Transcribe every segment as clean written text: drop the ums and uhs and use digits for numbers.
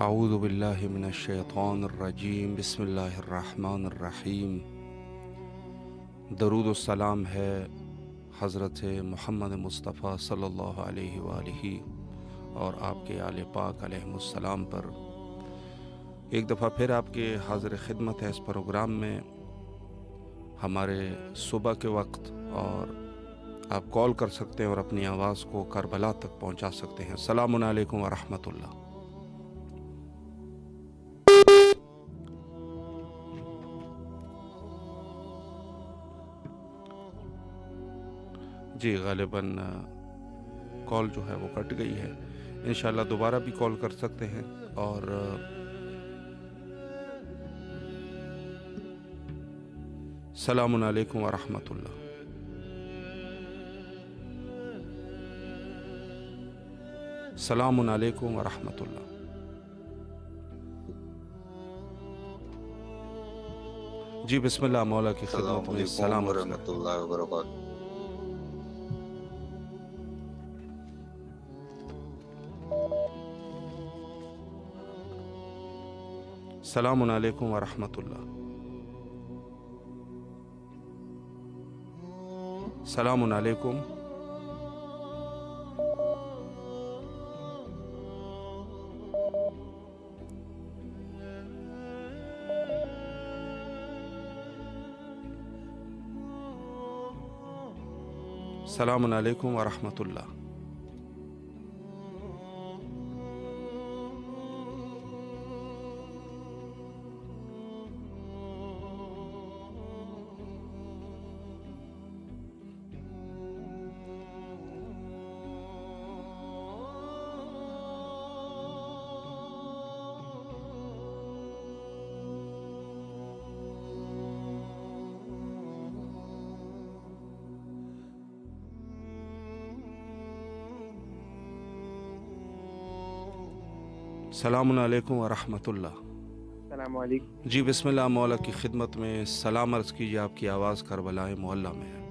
اعوذ باللہ من الشیطان الرجیم، بسم اللہ الرحمن الرحیم۔ درود و سلام ہے حضرت محمد مصطفیٰ صلی اللہ علیہ وآلہ اور آپ کے آل پاک علیہ السلام پر۔ ایک دفعہ پھر آپ کے حاضر خدمت ہے اس پروگرام میں، ہمارے صبح کے وقت، اور آپ کال کر سکتے ہیں اور اپنی آواز کو کربلا تک پہنچا سکتے ہیں۔ السلام علیکم ورحمۃ اللہ۔ جی غالباً کال جو ہے وہ کٹ گئی ہے، انشاءاللہ دوبارہ بھی کال کر سکتے ہیں۔ اور السلام علیکم ورحمۃ اللہ۔ السلام علیکم ورحمۃ اللہ۔ جی بسم اللہ، مولا کی خدمت میں السلام سلام علیکم عرض ورحمۃ کریں۔ اللہ وبرکاتہ۔ السلام علیکم ورحمۃ اللہ۔ السلام علیکم۔ السلام علیکم ورحمۃ اللہ۔ السلام علیکم ورحمۃ اللہ۔ السلام علیکم۔ جی بسم اللہ، مولا کی خدمت میں سلام عرض کیجیے، آپ کی آواز کربلا محلہ میں ہے۔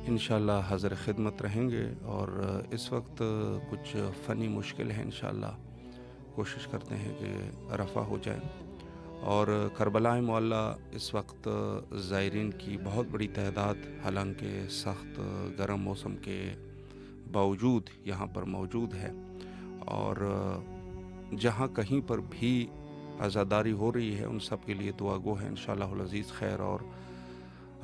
انشاءاللہ حاضر خدمت رہیں گے، اور اس وقت کچھ فنی مشکل ہے، انشاءاللہ کوشش کرتے ہیں کہ رفع ہو جائے۔ اور کربلا معلیٰ اس وقت زائرین کی بہت بڑی تعداد، حالانکہ سخت گرم موسم کے باوجود یہاں پر موجود ہے، اور جہاں کہیں پر بھی عزاداری ہو رہی ہے ان سب کے لیے دعا گو ہے انشاءاللہ العزیز خیر اور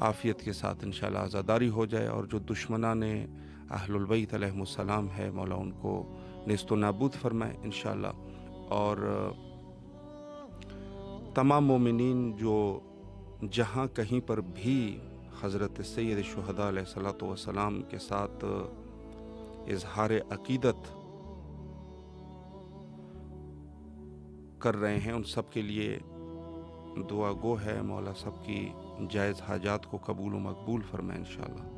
عافیت کے ساتھ انشاءاللہ عزاداری ہو جائے، اور جو دشمنان اہل البیت علیہم السلام ہے مولا ان کو نیست و نابود فرمائے انشاءاللہ۔ اور تمام مومنین جو جہاں کہیں پر بھی حضرت سید الشہداء علیہ الصلوۃ والسلام کے ساتھ اظہار عقیدت کر رہے ہیں ان سب کے لیے دعا گو ہے، مولا سب کی جائز حاجات کو قبول و مقبول فرمائے انشاءاللہ۔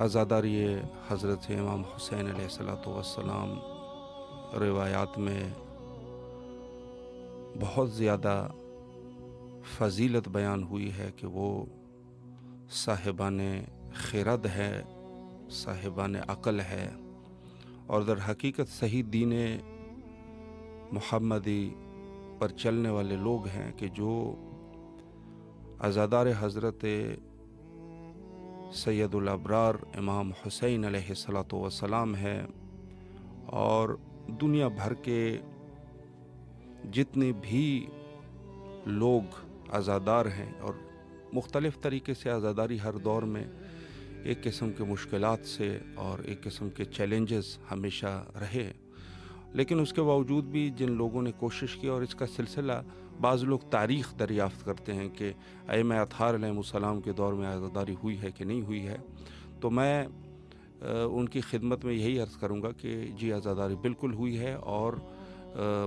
عزاداری حضرت امام حسین علیہ الصلوۃ والسلام روایات میں بہت زیادہ فضیلت بیان ہوئی ہے کہ وہ صاحبان خرد ہے، صاحبان عقل ہے، اور در حقیقت صحیح دین محمدی پر چلنے والے لوگ ہیں کہ جو عزادار حضرت سید الابرار امام حسین علیہ الصلوۃ والسلام ہے، اور دنیا بھر کے جتنے بھی لوگ عزادار ہیں، اور مختلف طریقے سے عزاداری ہر دور میں ایک قسم کے مشکلات سے اور ایک قسم کے چیلنجز ہمیشہ رہے، لیکن اس کے باوجود بھی جن لوگوں نے کوشش کی، اور اس کا سلسلہ بعض لوگ تاریخ دریافت کرتے ہیں کہ ائمہ اطہار علیہ السلام کے دور میں عزاداری ہوئی ہے کہ نہیں ہوئی ہے، تو میں ان کی خدمت میں یہی عرض کروں گا کہ جی عزاداری بالکل ہوئی ہے، اور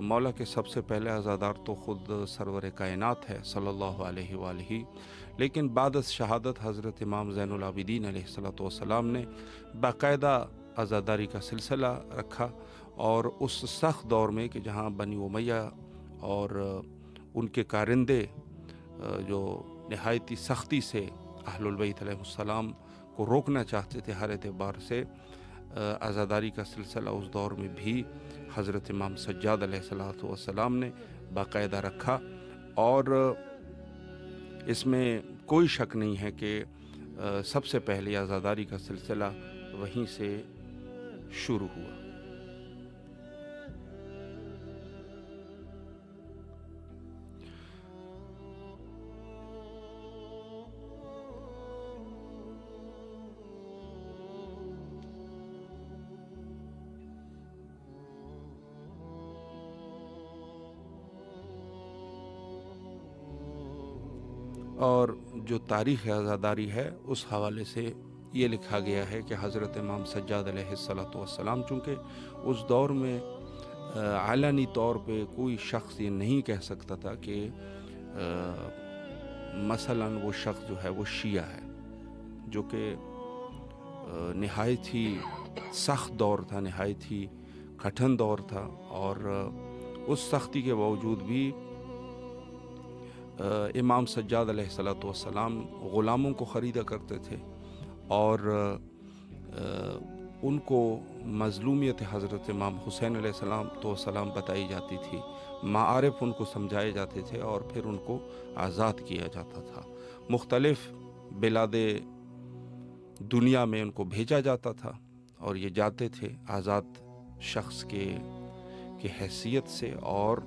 مولا کے سب سے پہلے عزادار تو خود سرور کائنات ہے صلی اللہ علیہ وآلہ، لیکن بعد از شہادت حضرت امام زین العابدین علیہ الصلوۃ والسلام نے باقاعدہ عزاداری کا سلسلہ رکھا، اور اس سخت دور میں کہ جہاں بنی امیہ اور ان کے کارندے جو نہایتی سختی سے اہل البیت علیہ السلام کو روکنا چاہتے تھے ہر اعتبار سے، عزاداری کا سلسلہ اس دور میں بھی حضرت امام سجاد علیہ الصلوۃ والسلام نے باقاعدہ رکھا، اور اس میں کوئی شک نہیں ہے کہ سب سے پہلے عزاداری کا سلسلہ وہیں سے شروع ہوا۔ اور جو تاریخ عزاداری ہے اس حوالے سے یہ لکھا گیا ہے کہ حضرت امام سجاد علیہ الصلوۃ والسلام چونکہ اس دور میں علنی طور پہ کوئی شخص یہ نہیں کہہ سکتا تھا کہ مثلاً وہ شخص جو ہے وہ شیعہ ہے، جو کہ نہایت ہی سخت دور تھا، نہایت ہی کٹھن دور تھا، اور اس سختی کے باوجود بھی امام سجاد علیہ الصلوۃ والسلام غلاموں کو خریدا کرتے تھے، اور ان کو مظلومیت حضرت امام حسین علیہ السلام تو سلام بتائی جاتی تھی، معارف ان کو سمجھائے جاتے تھے اور پھر ان کو آزاد کیا جاتا تھا، مختلف بلاد دنیا میں ان کو بھیجا جاتا تھا، اور یہ جاتے تھے آزاد شخص کی حیثیت سے، اور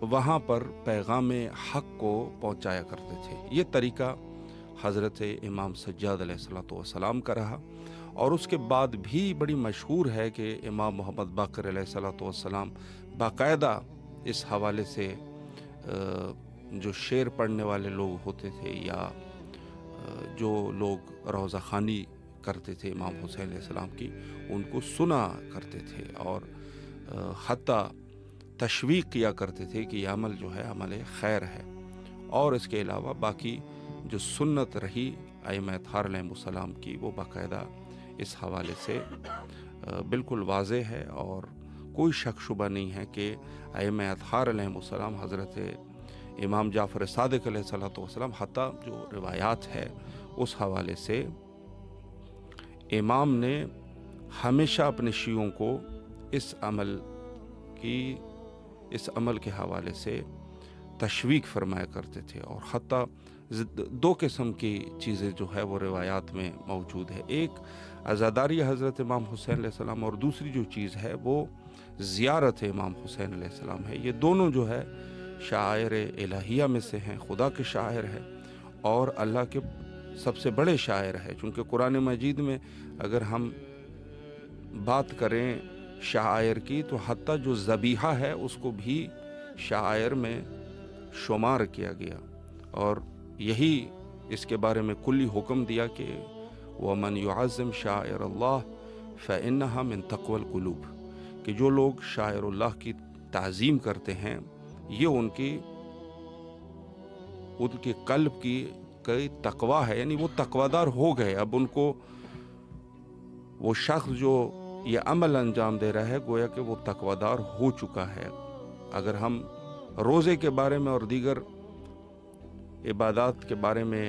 وہاں پر پیغام حق کو پہنچایا کرتے تھے۔ یہ طریقہ حضرت امام سجاد علیہ السلام کا رہا، اور اس کے بعد بھی بڑی مشہور ہے کہ امام محمد باقر علیہ السلام باقاعدہ اس حوالے سے جو شعر پڑھنے والے لوگ ہوتے تھے یا جو لوگ روضہ خوانی کرتے تھے امام حسین علیہ السلام کی، ان کو سنا کرتے تھے، اور حتیٰ تشویق کیا کرتے تھے کہ یہ عمل جو ہے عمل خیر ہے۔ اور اس کے علاوہ باقی جو سنت رہی ائمہ اطہار علیہ السلام کی، وہ باقاعدہ اس حوالے سے بالکل واضح ہے، اور کوئی شک شبہ نہیں ہے کہ ائمہ اطہار علیہ السلام، حضرت امام جعفر صادق علیہ السلام، حتیٰ جو روایات ہے اس حوالے سے امام نے ہمیشہ اپنے شیعوں کو اس عمل کے حوالے سے تشویق فرمایا کرتے تھے، اور حتیٰ دو قسم کی چیزیں جو ہے وہ روایات میں موجود ہے، ایک عزاداری حضرت امام حسین علیہ السلام، اور دوسری جو چیز ہے وہ زیارت امام حسین علیہ السلام ہے۔ یہ دونوں جو ہے شعائر الہیہ میں سے ہیں، خدا کے شاعر ہے اور اللہ کے سب سے بڑے شاعر ہے، چونکہ قرآن مجید میں اگر ہم بات کریں شعائر کی تو حتیٰ جو ذبیحہ ہے اس کو بھی شعائر میں شمار کیا گیا، اور یہی اس کے بارے میں کلی حکم دیا کہ وَمَنْ يُعَظِّمْ شَعَائِرَ اللَّهِ فَإِنَّهَا مِنْ تَقْوَى الْقُلُوبِ، کہ جو لوگ شاعر اللہ کی تعظیم کرتے ہیں یہ ان کے قلب کی کئی تقوی ہے، یعنی وہ تقویدار ہو گئے، اب ان کو وہ شخص جو یہ عمل انجام دے رہا ہے گویا کہ وہ تقویدار ہو چکا ہے۔ اگر ہم روزے کے بارے میں اور دیگر عبادات کے بارے میں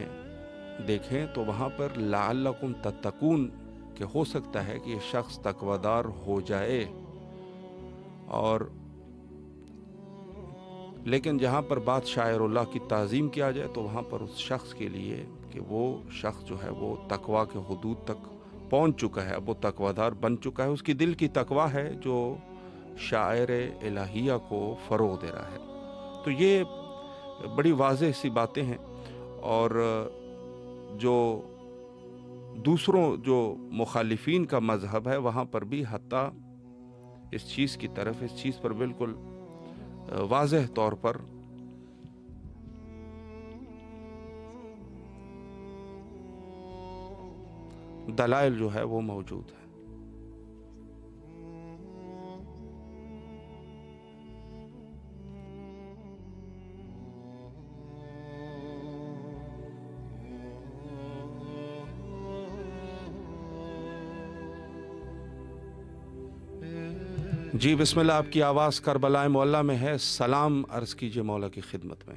دیکھیں تو وہاں پر لعلکم تتقون کہ ہو سکتا ہے کہ یہ شخص تقویدار ہو جائے، اور لیکن جہاں پر بات شاعر اللہ کی تعظیم کیا جائے تو وہاں پر اس شخص کے لیے کہ وہ شخص جو ہے وہ تقوی کے حدود تک پہنچ چکا ہے، اب وہ تقویدار بن چکا ہے، اس کی دل کی تقوی ہے جو شاعر الہیہ کو فروغ دے رہا ہے۔ تو یہ بڑی واضح سی باتیں ہیں، اور جو دوسروں جو مخالفین کا مذہب ہے وہاں پر بھی حتیٰ اس چیز پر بالکل واضح طور پر دلائل جو ہے وہ موجود ہے۔ جی بسم اللہ، آپ کی آواز کربلا معلیٰ میں ہے، سلام عرض کیجئے مولا کی خدمت میں۔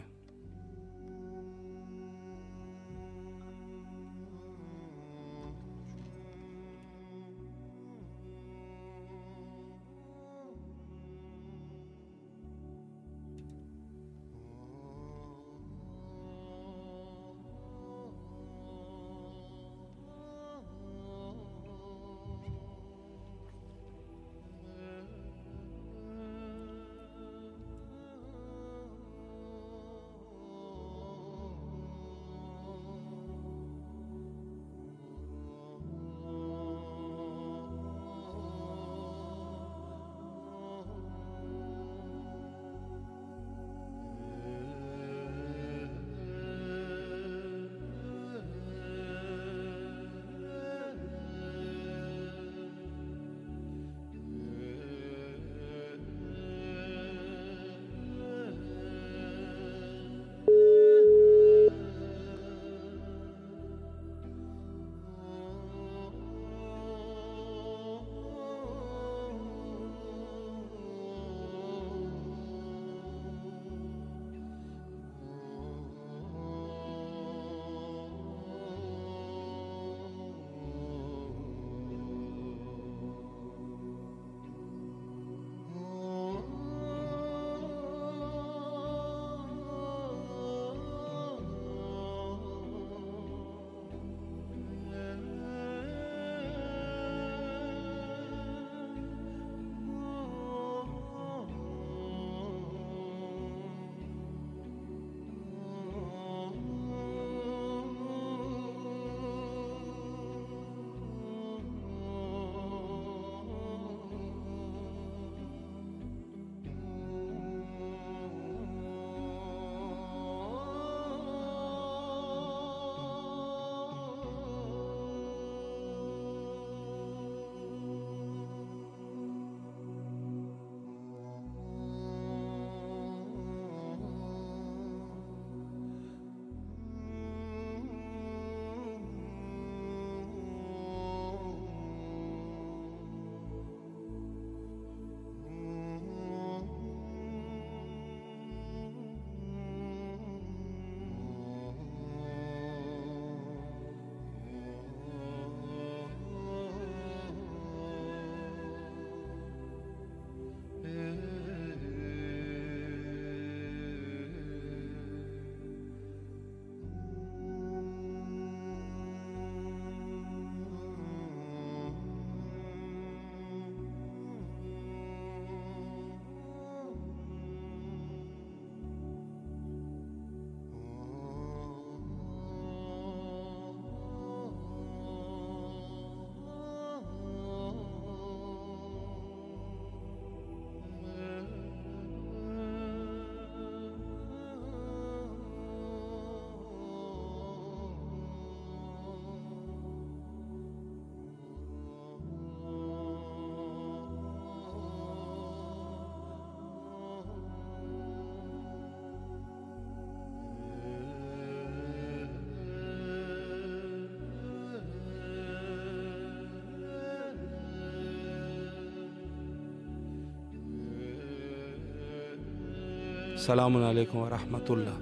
السلام علیکم ورحمۃ اللہ۔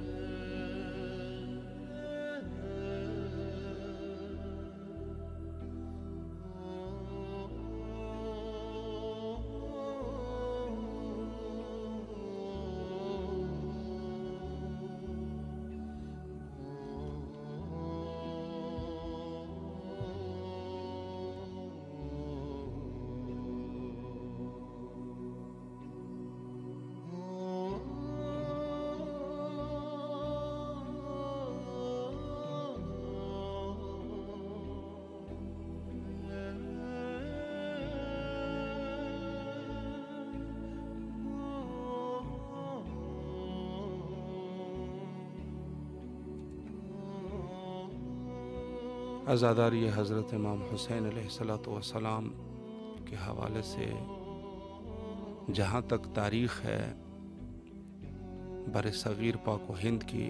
عزاداری حضرت امام حسین علیہ الصلوۃ والسلام کے حوالے سے جہاں تک تاریخ ہے بر صغیر پاک و ہند کی،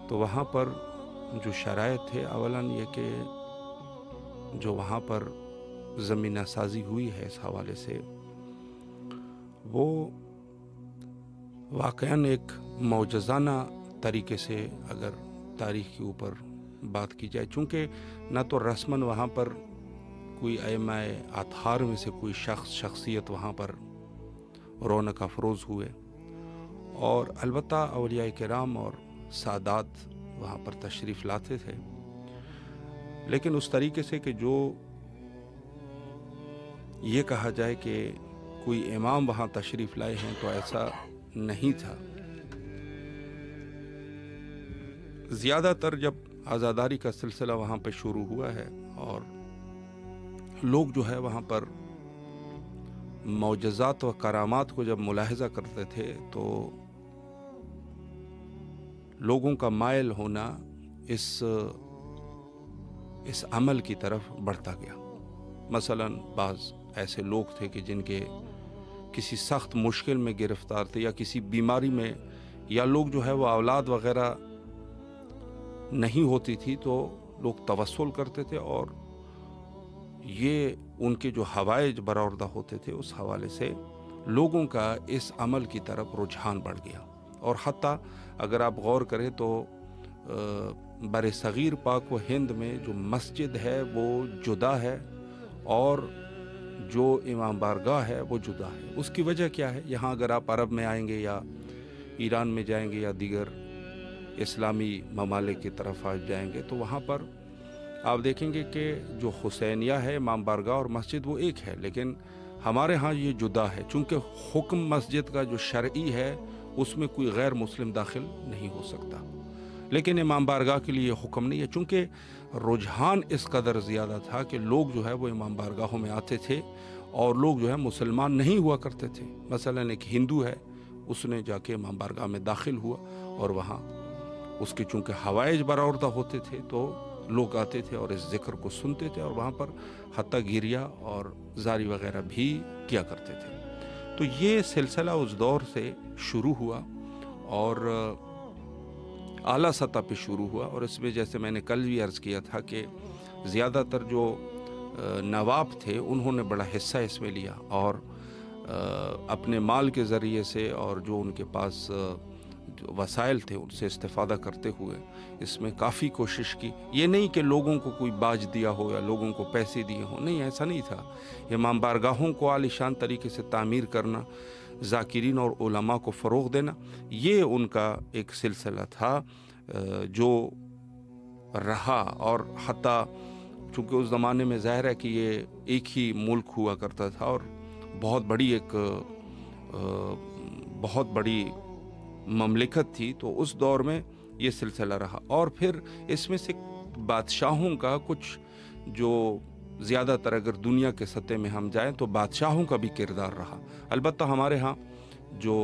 تو وہاں پر جو شرائط تھے، اولاً یہ کہ جو وہاں پر زمینہ سازی ہوئی ہے اس حوالے سے، وہ واقعاً ایک معجزانہ طریقے سے اگر تاریخ کے اوپر بات کی جائے، چونکہ نہ تو رسماً وہاں پر کوئی ائمہ اطہار میں سے کوئی شخصیت وہاں پر رونق افروز ہوئے، اور البتہ اولیاء کرام اور سادات وہاں پر تشریف لاتے تھے، لیکن اس طریقے سے کہ جو یہ کہا جائے کہ کوئی امام وہاں تشریف لائے ہیں، تو ایسا نہیں تھا۔ زیادہ تر جب عزاداری کا سلسلہ وہاں پہ شروع ہوا ہے اور لوگ جو ہے وہاں پر معجزات و کرامات کو جب ملاحظہ کرتے تھے، تو لوگوں کا مائل ہونا اس عمل کی طرف بڑھتا گیا۔ مثلاً بعض ایسے لوگ تھے کہ جن کے کسی سخت مشکل میں گرفتار تھے یا کسی بیماری میں، یا لوگ جو ہے وہ اولاد وغیرہ نہیں ہوتی تھی، تو لوگ توسل کرتے تھے، اور یہ ان کے جو حوائج برآوردہ ہوتے تھے اس حوالے سے لوگوں کا اس عمل کی طرف رجحان بڑھ گیا۔ اور حتیٰ اگر آپ غور کریں تو بر صغیر پاک و ہند میں جو مسجد ہے وہ جدا ہے، اور جو امام بارگاہ ہے وہ جدا ہے۔ اس کی وجہ کیا ہے؟ یہاں اگر آپ عرب میں آئیں گے یا ایران میں جائیں گے یا دیگر اسلامی ممالک کی طرف آ جائیں گے، تو وہاں پر آپ دیکھیں گے کہ جو حسینیہ ہے، امام بارگاہ اور مسجد وہ ایک ہے، لیکن ہمارے ہاں یہ جدا ہے، چونکہ حکم مسجد کا جو شرعی ہے اس میں کوئی غیر مسلم داخل نہیں ہو سکتا، لیکن امام بارگاہ کے لیے یہ حکم نہیں ہے، چونکہ رجحان اس قدر زیادہ تھا کہ لوگ جو ہے وہ امام بارگاہوں میں آتے تھے، اور لوگ جو ہے مسلمان نہیں ہوا کرتے تھے۔ مثلا ایک ہندو ہے، اس نے جا کے امام بارگاہ میں داخل ہوا، اور وہاں اس کے چونکہ حوائج برآوردہ ہوتے تھے تو لوگ آتے تھے اور اس ذکر کو سنتے تھے، اور وہاں پر حتیٰ گیریا اور زاری وغیرہ بھی کیا کرتے تھے۔ تو یہ سلسلہ اس دور سے شروع ہوا اور اعلیٰ سطح پہ شروع ہوا، اور اس میں جیسے میں نے کل بھی عرض کیا تھا کہ زیادہ تر جو نواب تھے انہوں نے بڑا حصہ اس میں لیا، اور اپنے مال کے ذریعے سے اور جو ان کے پاس وسائل تھے ان سے استفادہ کرتے ہوئے اس میں کافی کوشش کی۔ یہ نہیں کہ لوگوں کو کوئی باج دیا ہو یا لوگوں کو پیسے دیے ہوں، نہیں، ایسا نہیں تھا۔ امام بارگاہوں کو عالی شان طریقے سے تعمیر کرنا، ذاکرین اور علماء کو فروغ دینا، یہ ان کا ایک سلسلہ تھا جو رہا۔ اور حتیٰ چونکہ اس زمانے میں ظاہر ہے کہ یہ ایک ہی ملک ہوا کرتا تھا، اور بہت بڑی مملکت تھی، تو اس دور میں یہ سلسلہ رہا۔ اور پھر اس میں سے بادشاہوں کا کچھ، جو زیادہ تر اگر دنیا کے سطح میں ہم جائیں تو بادشاہوں کا بھی کردار رہا۔ البتہ ہمارے ہاں جو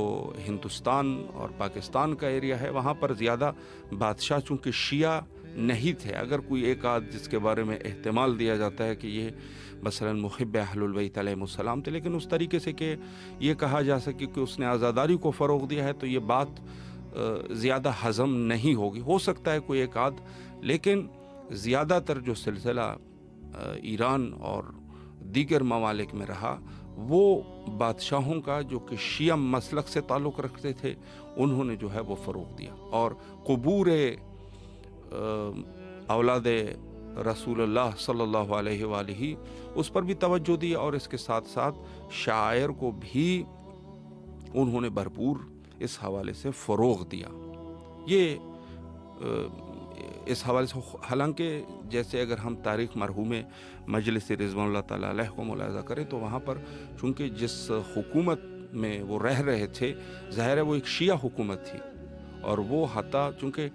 ہندوستان اور پاکستان کا ایریا ہے وہاں پر زیادہ بادشاہ چونکہ شیعہ نہیں تھے، اگر کوئی ایک آدھ جس کے بارے میں احتمال دیا جاتا ہے کہ یہ مثلا محب اہل البیت علیہ السلام تھے، لیکن اس طریقے سے کہ یہ کہا جا سکے کہ اس نے عزاداری کو فروغ دیا ہے، تو یہ بات زیادہ ہضم نہیں ہوگی۔ ہو سکتا ہے کوئی ایک آدھ، لیکن زیادہ تر جو سلسلہ ایران اور دیگر ممالک میں رہا وہ بادشاہوں کا جو کہ شیعہ مسلک سے تعلق رکھتے تھے انہوں نے جو ہے وہ فروغ دیا، اور قبور اولاد رسول اللہ صلی اللہ علیہ وآلہ اس پر بھی توجہ دی، اور اس کے ساتھ ساتھ شاعر کو بھی انہوں نے بھرپور اس حوالے سے فروغ دیا۔ یہ اس حوالے سے حالانکہ جیسے اگر ہم تاریخ مرحوم مجلس رضوان اللہ تعالیٰ علیہ کو ملاحظہ کریں تو وہاں پر چونکہ جس حکومت میں وہ رہ رہے تھے ظاہر ہے وہ ایک شیعہ حکومت تھی، اور وہ حتیٰ چونکہ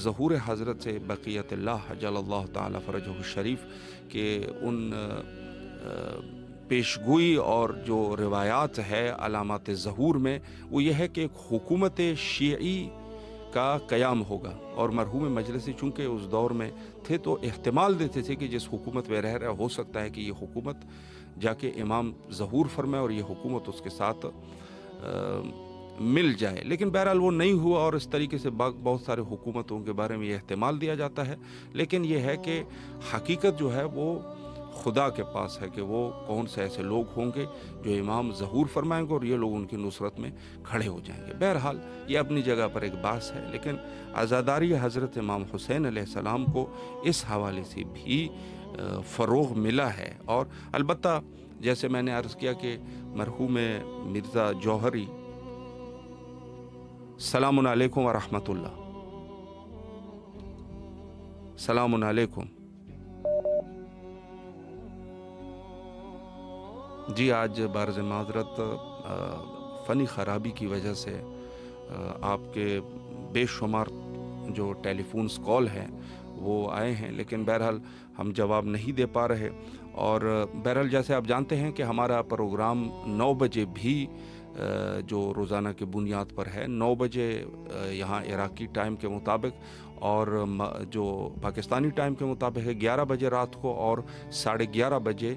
ظہور حضرت سے بقیت اللہ جل اللہ تعالیٰ فرجہ الشریف کے ان پیشگوئی اور جو روایات ہے علامات ظہور میں، وہ یہ ہے کہ ایک حکومت شیعی کا قیام ہوگا، اور مرحوم مجلسی چونکہ اس دور میں تھے تو احتمال دیتے تھے کہ جس حکومت میں رہ رہا ہو سکتا ہے کہ یہ حکومت جا کے امام ظہور فرمائے اور یہ حکومت اس کے ساتھ مل جائے، لیکن بہرحال وہ نہیں ہوا، اور اس طریقے سے بہت سارے حکومتوں کے بارے میں یہ احتمال دیا جاتا ہے، لیکن یہ ہے کہ حقیقت جو ہے وہ خدا کے پاس ہے کہ وہ کون سے ایسے لوگ ہوں گے جو امام ظہور فرمائیں گے اور یہ لوگ ان کی نصرت میں کھڑے ہو جائیں گے۔ بہرحال یہ اپنی جگہ پر ایک بحث ہے، لیکن عزاداری حضرت امام حسین علیہ السلام کو اس حوالے سے بھی فروغ ملا ہے، اور البتہ جیسے میں نے عرض کیا کہ مرحوم مرزا جوہری سلام علیکم ورحمۃ اللہ، سلام علیکم جی، آج بارز معذرت فنی خرابی کی وجہ سے آپ کے بے شمار جو ٹیلی فونز کال ہیں وہ آئے ہیں، لیکن بہرحال ہم جواب نہیں دے پا رہے، اور بہرحال جیسے آپ جانتے ہیں کہ ہمارا پروگرام 9 بجے بھی جو روزانہ کی بنیاد پر ہے، 9 بجے یہاں عراقی ٹائم کے مطابق، اور جو پاکستانی ٹائم کے مطابق ہے 11 بجے رات کو، اور 11:30 بجے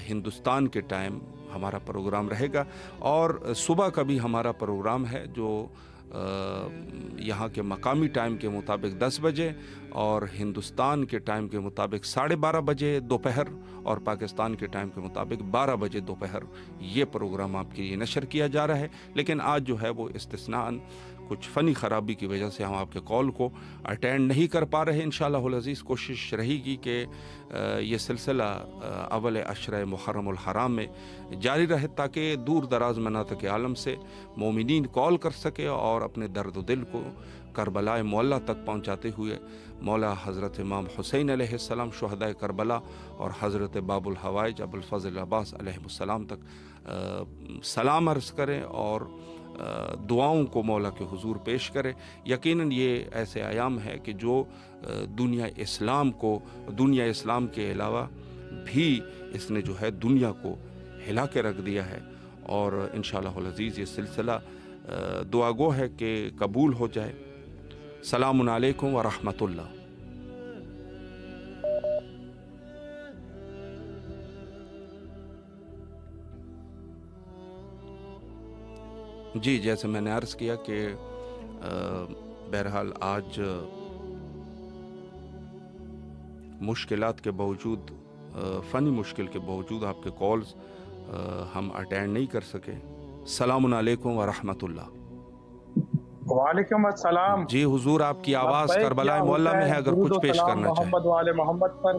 ہندوستان کے ٹائم ہمارا پروگرام رہے گا، اور صبح کا بھی ہمارا پروگرام ہے جو یہاں کے مقامی ٹائم کے مطابق 10 بجے اور ہندوستان کے ٹائم کے مطابق 12:30 بجے دوپہر، اور پاکستان کے ٹائم کے مطابق 12 بجے دوپہر یہ پروگرام آپ کے لیے نشر کیا جا رہا ہے۔ لیکن آج جو ہے وہ استثناءً کچھ فنی خرابی کی وجہ سے ہم آپ کے کال کو اٹینڈ نہیں کر پا رہے۔ انشاءاللہ العزیز کوشش رہے گی کہ یہ سلسلہ اول عشرہ محرم الحرام میں جاری رہے تاکہ دور دراز مناطق عالم سے مومنین کال کر سکے اور اپنے درد و دل کو کربلا معلیٰ تک پہنچاتے ہوئے مولا حضرت امام حسین علیہ السلام شہدائے کربلا اور حضرت باب الحوائج ابو الفضل عباس علیہ السلام تک سلام عرض کریں اور دعاؤں کو مولا کے حضور پیش کرے۔ یقیناً یہ ایسے ایام ہے کہ جو دنیا اسلام کے علاوہ بھی اس نے جو ہے دنیا کو ہلا کے رکھ دیا ہے، اور انشاءاللہ العزیز یہ سلسلہ دعا گو ہے کہ قبول ہو جائے۔ سلام علیکم ورحمۃ اللہ۔ جی، جیسے میں نے عرض کیا کہ بہرحال آج مشکلات کے باوجود، فنی مشکل کے باوجود آپ کے کالز ہم اٹینڈ نہیں کر سکے۔ سلام علیکم ورحمۃ اللہ۔ وعلیکم السلام جی حضور، آپ کی آواز کربلا معلیٰ میں ہے، اگر کچھ پیش کرنا چاہیں۔ محمد والے محمد پر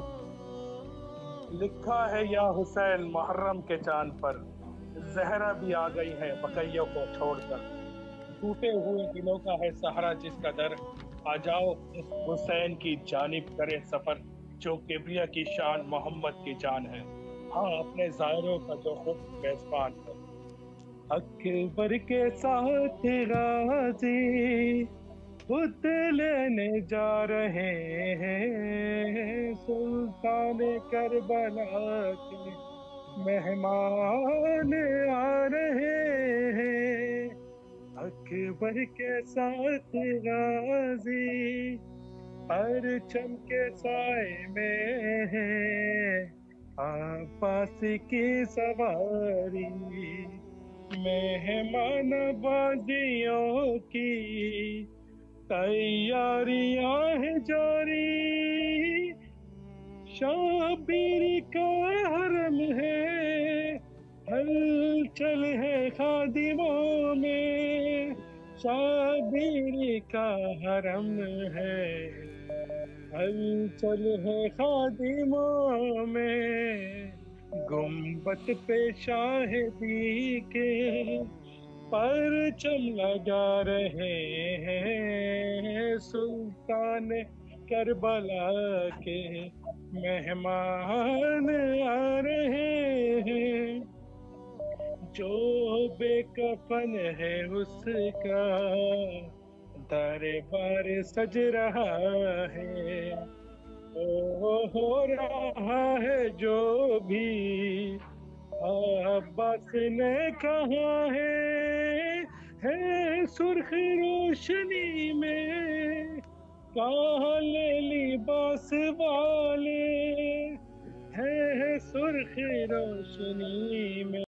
لکھا ہے یا حسین محرم کے چاند پر، زہرا بھی آ گئی ہے بقیوں کو چھوڑ کر، ٹوٹے ہوئے دلوں کا ہے سہارا جس کا در، آ جاؤ اس حسین کی جانب کرے سفر، جو کبریا کی شان محمد کی جان ہے، ہاں اپنے ظاہروں کا جو خود میزبان ہے۔ اکبر کے ساتھ غازی خود لینے جا رہے ہیں، سلطان کربلا کے مہمان آ رہے ہیں۔ اکبر کے ساتھ غازی پرچم کے سائے میں ہے، عباس کی سواری مہمان بازیوں کی تیاریاں ہیں جاری، شبیر کا حرم ہے ہلچل ہے خادموں میں، شابیر کا حرم ہے، ہلچل ہے خادموں میں، گنبد پہ شاہدی کے پرچم لگا رہے ہیں، سلطان کربلا کے مہمان آ رہے ہیں، جو بے کفن ہے اس کا دربار سج رہا ہے، ہو رہا ہے جو بھی عباس نے کہا ہے سرخ روشنی میں کالے لباس والے، ہے سرخ روشنی میں